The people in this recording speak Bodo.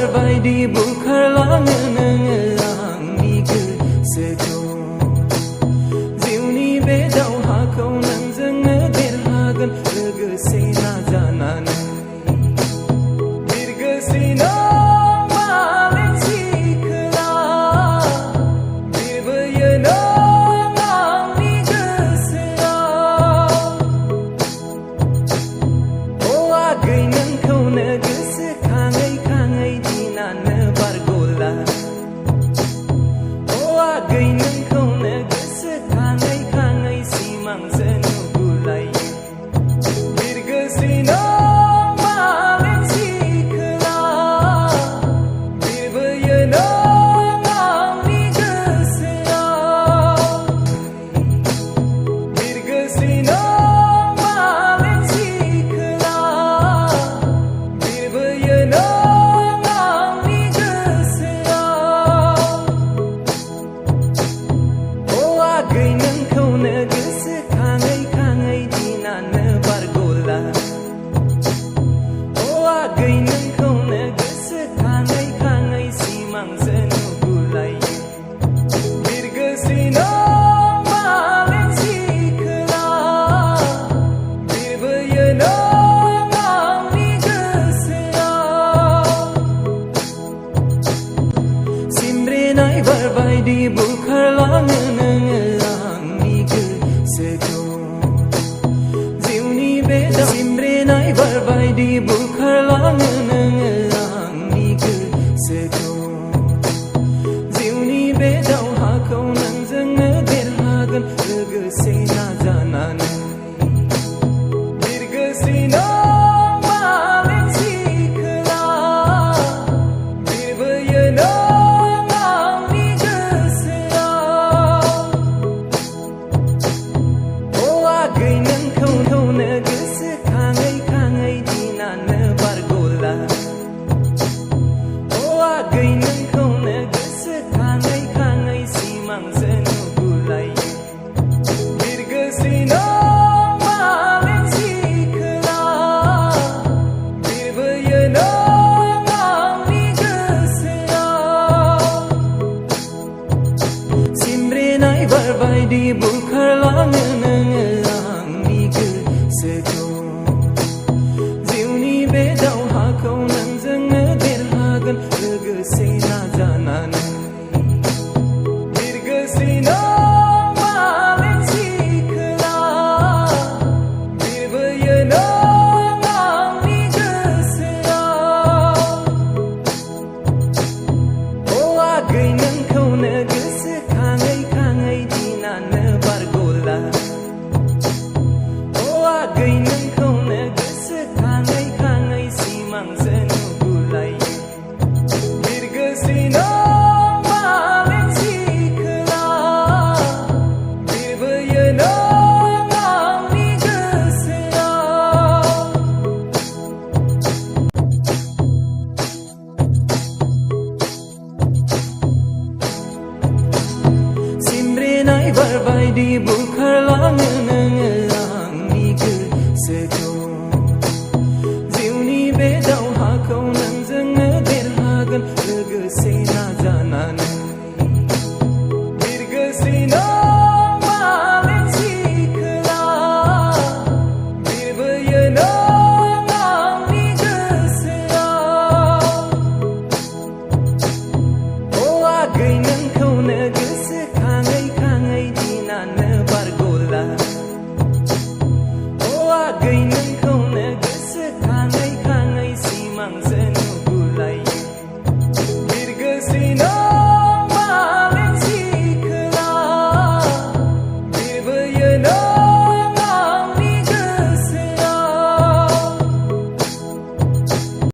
बारबायदि बुखारलाङो नोङो आंनि गोसोखौ जिउनि बे दावहाखौ नोंजोंनो देरहागोन लोगोसे नाजानानै बिरगोस्रिनो बारबायदि बुखारलाङो नोङो आंनि गोसोखौ जिउनि बे सिमब्रेनाय बारबायदि बुखारलाङो नोङो आंनि गोसोखौ जिउनि बे दावहाखौ नोंजोंनो देरहागोन लोगोसे नाजानानै बिरगोस्रिनो बारबायदि बुखारलाङो नोङो आंनि गोसोखौ जिउनि बे दावहाखौ नोंजोंनो देरहागोन लोगोसे नाजानानै बिरगोस्रिनो बारबायदि बुखारलाङो